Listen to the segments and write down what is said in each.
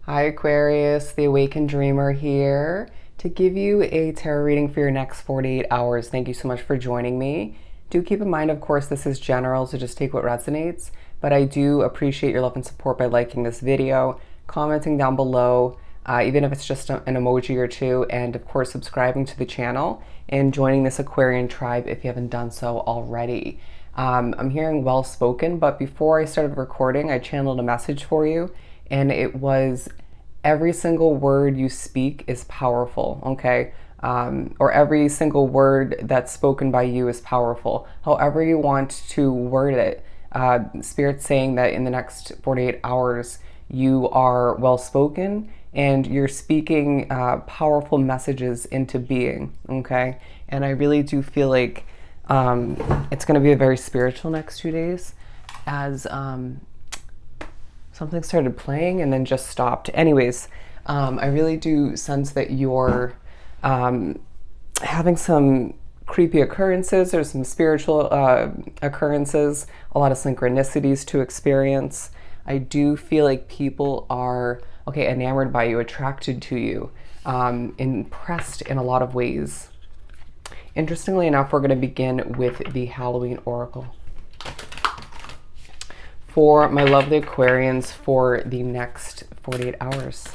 Hi Aquarius, the Awakened Dreamer here to give you a tarot reading for your next 48 hours. Thank you so much for joining me. Do keep in mind, of course, this is general, so just take what resonates, but I do appreciate your love and support by liking this video, commenting down below, even if it's just an emoji or two, and of course subscribing to the channel and joining this Aquarian tribe if you haven't done so already. I'm hearing well spoken, but before I started recording, I channeled a message for you, and it was every single word you speak is powerful, okay? Or every single word that's spoken by you is powerful. However you want to word it, Spirit's saying that in the next 48 hours, you are well spoken and you're speaking powerful messages into being, okay? And I really do feel like it's going to be a very spiritual next 2 days as something started playing and then just stopped. Anyways, I really do sense that you're having some creepy occurrences or some spiritual occurrences, a lot of synchronicities to experience. I do feel like people are, enamored by you, attracted to you, impressed in a lot of ways. Interestingly enough, we're going to begin with the Halloween Oracle. For my lovely Aquarians for the next 48 hours.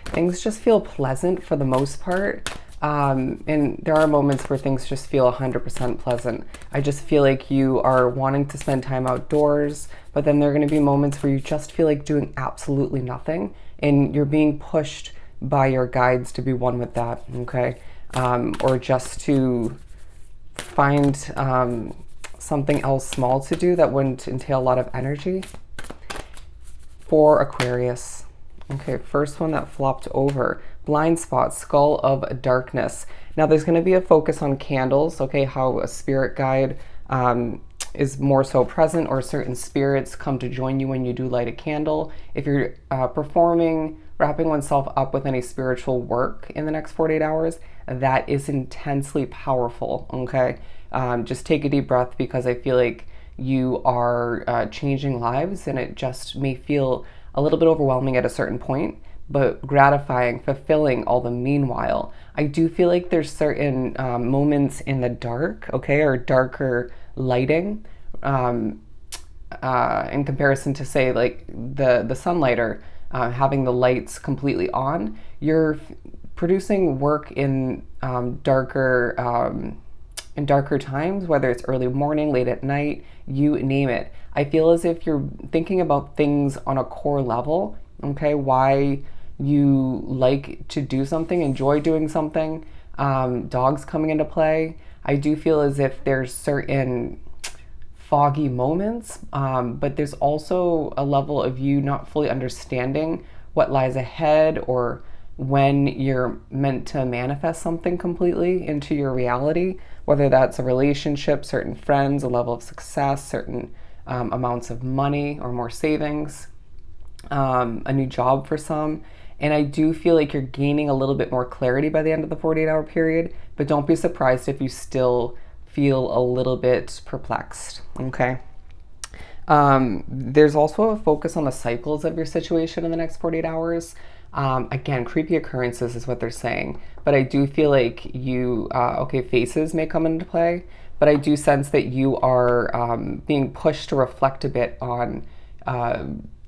Things just feel pleasant for the most part. And there are moments where things just feel 100% pleasant. I just feel like you are wanting to spend time outdoors, but then there are going to be moments where you just feel like doing absolutely nothing and you're being pushed by your guides to be one with that, okay? Or just to find something else small to do that wouldn't entail a lot of energy. For Aquarius. Okay, first one that flopped over. Blind spot, skull of darkness. Now there's going to be a focus on candles, okay, how a spirit guide is more so present, or certain spirits come to join you when you do light a candle. If you're performing, wrapping oneself up with any spiritual work in the next 48 hours, that is intensely powerful, okay? Just take a deep breath, because I feel like you are changing lives, and it just may feel a little bit overwhelming at a certain point, but gratifying, fulfilling all the meanwhile. I do feel like there's certain moments in the dark, okay, or darker lighting, in comparison to, say, like the sunlight, or having the lights completely on. You're producing work in darker times, whether it's early morning, late at night, you name it. I feel as if you're thinking about things on a core level, okay? Why you like to do something, enjoy doing something, dogs coming into play. I do feel as if there's certain foggy moments, but there's also a level of you not fully understanding what lies ahead, or when you're meant to manifest something completely into your reality, whether that's a relationship, certain friends, a level of success, certain amounts of money or more savings, a new job for some. And I do feel like you're gaining a little bit more clarity by the end of the 48-hour period, but don't be surprised if you still feel a little bit perplexed, okay? There's also a focus on the cycles of your situation in the next 48 hours. Again, creepy occurrences is what they're saying, but I do feel like you, faces may come into play, but I do sense that you are being pushed to reflect a bit on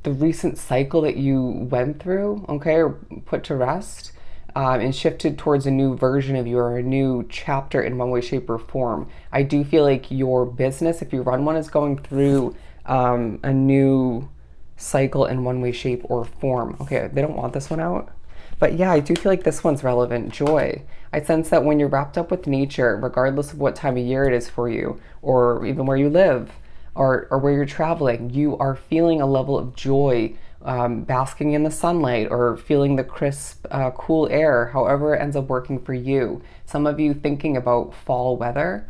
the recent cycle that you went through, okay, or put to rest, and shifted towards a new version of you, or a new chapter in one way, shape, or form. I do feel like your business, if you run one, is going through a new cycle in one way, shape, or form. Okay, they don't want this one out, but yeah, I do feel like this one's relevant. Joy. I sense that when you're wrapped up with nature, regardless of what time of year it is for you, or even where you live, or where you're traveling, you are feeling a level of joy, basking in the sunlight, or feeling the crisp, cool air, however it ends up working for you. Some of you thinking about fall weather,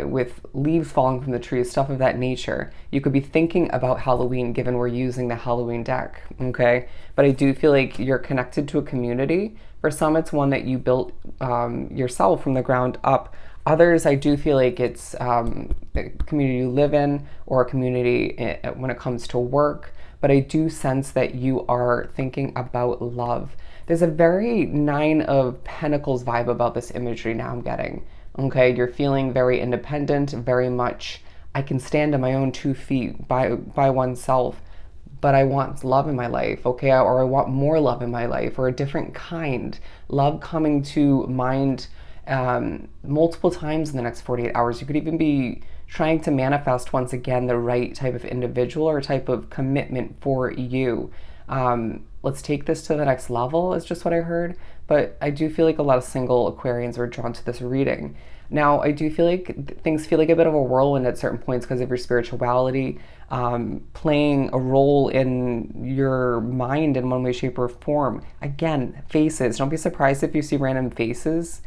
with leaves falling from the trees, stuff of that nature. You could be thinking about Halloween, given we're using the Halloween deck, okay? But I do feel like you're connected to a community. For some, it's one that you built yourself from the ground up. Others, I do feel like it's a community you live in, or a community when it comes to work. but I do sense that you are thinking about love. There's a very Nine of Pentacles vibe about this imagery now I'm getting. Okay, you're feeling very independent, very much, I can stand on my own 2 feet by oneself, but I want love in my life, okay? Or I want more love in my life, or a different kind. Love coming to mind multiple times in the next 48 hours. You could even be trying to manifest once again the right type of individual or type of commitment for you. Let's take this to the next level is just what I heard. But I do feel like a lot of single Aquarians are drawn to this reading. Now, I do feel like things feel like a bit of a whirlwind at certain points because of your spirituality playing a role in your mind in one way, shape, or form. Again, faces. Don't be surprised if you see random faces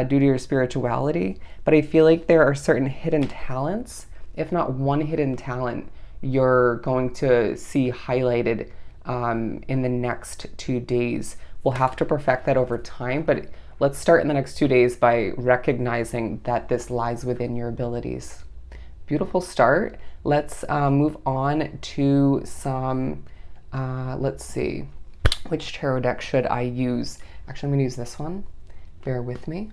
due to your spirituality. But I feel like there are certain hidden talents, if not one hidden talent, you're going to see highlighted in the next 2 days. We'll have to perfect that over time, but let's start in the next 2 days by recognizing that this lies within your abilities. Beautiful start. Let's move on to some, let's see, which tarot deck should I use? Actually, I'm going to use this one. Bear with me.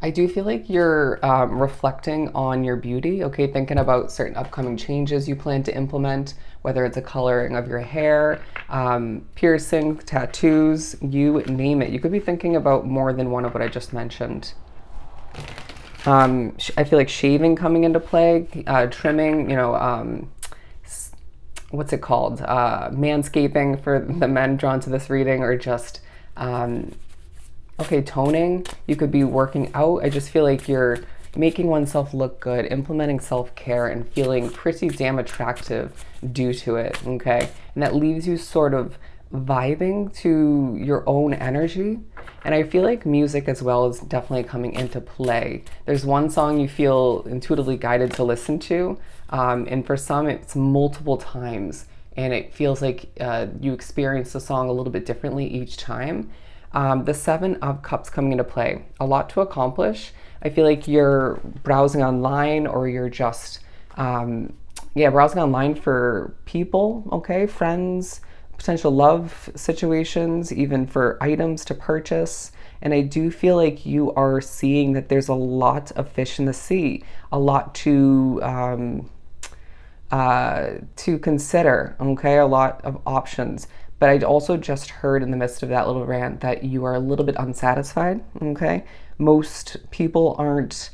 I do feel like you're reflecting on your beauty, okay? Thinking about certain upcoming changes you plan to implement, whether it's a coloring of your hair, piercing, tattoos, you name it. You could be thinking about more than one of what I just mentioned. I feel like shaving coming into play, trimming, what's it called? Manscaping for the men drawn to this reading, or just, okay, toning. You could be working out. I just feel like you're making oneself look good, implementing self-care, and feeling pretty damn attractive due to it, okay? And that leaves you sort of vibing to your own energy. And I feel like music as well is definitely coming into play. There's one song you feel intuitively guided to listen to, and for some it's multiple times, and it feels like you experience the song a little bit differently each time. The Seven of Cups coming into play. A lot to accomplish. I feel like you're browsing online, or you're just, browsing online for people, okay? Friends, potential love situations, even for items to purchase. And I do feel like you are seeing that there's a lot of fish in the sea, a lot to consider, okay? A lot of options. But I also just heard in the midst of that little rant that you are a little bit unsatisfied, okay? Most people aren't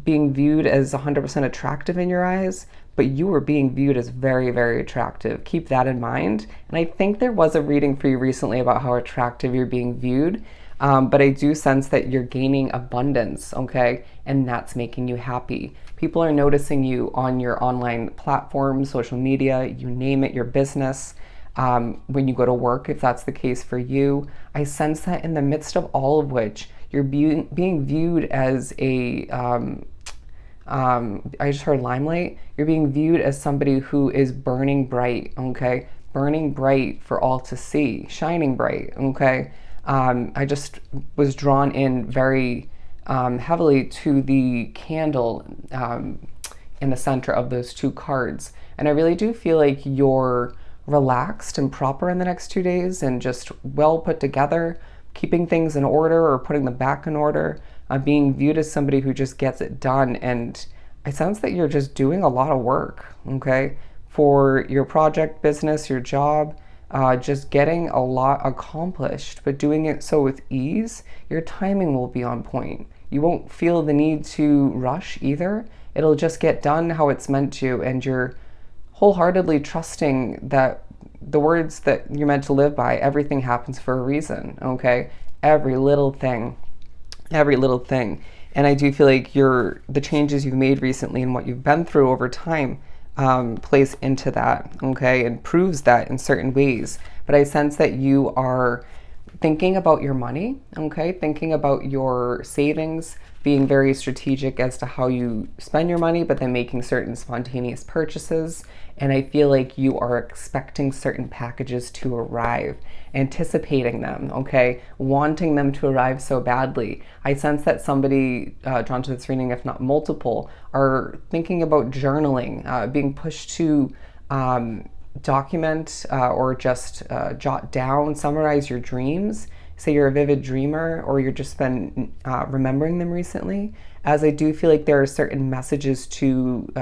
being viewed as 100% attractive in your eyes, but you are being viewed as very, very attractive. Keep that in mind. And I think there was a reading for you recently about how attractive you're being viewed, but I do sense that you're gaining abundance, okay? And that's making you happy. People are noticing you on your online platforms, social media, you name it, your business. When you go to work, if that's the case for you, I sense that in the midst of all of which you're being viewed as a, I just heard limelight, you're being viewed as somebody who is burning bright, okay? Burning bright for all to see, shining bright, okay? I just was drawn in very heavily to the candle in the center of those two cards. And I really do feel like you're relaxed and proper in the next 2 days, and just well put together, keeping things in order or putting them back in order, being viewed as somebody who just gets it done. And I sense that you're just doing a lot of work, okay, for your project, business, your job, just getting a lot accomplished, but doing it so with ease. Your timing will be on point. You won't feel the need to rush either. It'll just get done how it's meant to, and you're wholeheartedly trusting that the words that you're meant to live by, everything happens for a reason, okay? Every little thing. And I do feel like the changes you've made recently and what you've been through over time plays into that, okay? And proves that in certain ways. But I sense that you are thinking about your money, okay? Thinking about your savings, being very strategic as to how you spend your money, but then making certain spontaneous purchases. And I feel like you are expecting certain packages to arrive, anticipating them, okay? Wanting them to arrive so badly. I sense that somebody drawn to this reading, if not multiple, are thinking about journaling, being pushed to Document or just jot down, summarize your dreams. Say you're a vivid dreamer or you're just been remembering them recently, as I do feel like there are certain messages to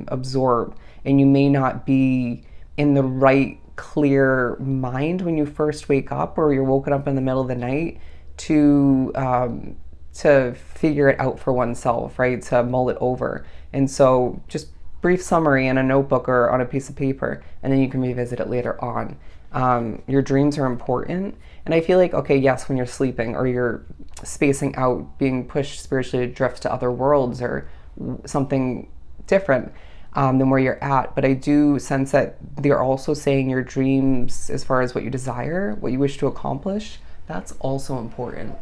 absorb, and you may not be in the right clear mind when you first wake up, or you're woken up in the middle of the night to figure it out for oneself, right? To mull it over. And so just brief summary in a notebook or on a piece of paper, and then you can revisit it later on. Your dreams are important. And I feel like, okay, yes, when you're sleeping or you're spacing out, being pushed spiritually to drift to other worlds or something different than where you're at. But I do sense that they're also saying your dreams, as far as what you desire, what you wish to accomplish, that's also important.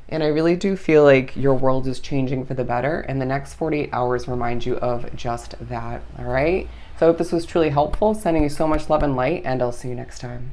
And I really do feel like your world is changing for the better, and the next 48 hours remind you of just that, all right? So I hope this was truly helpful. Sending you so much love and light, and I'll see you next time.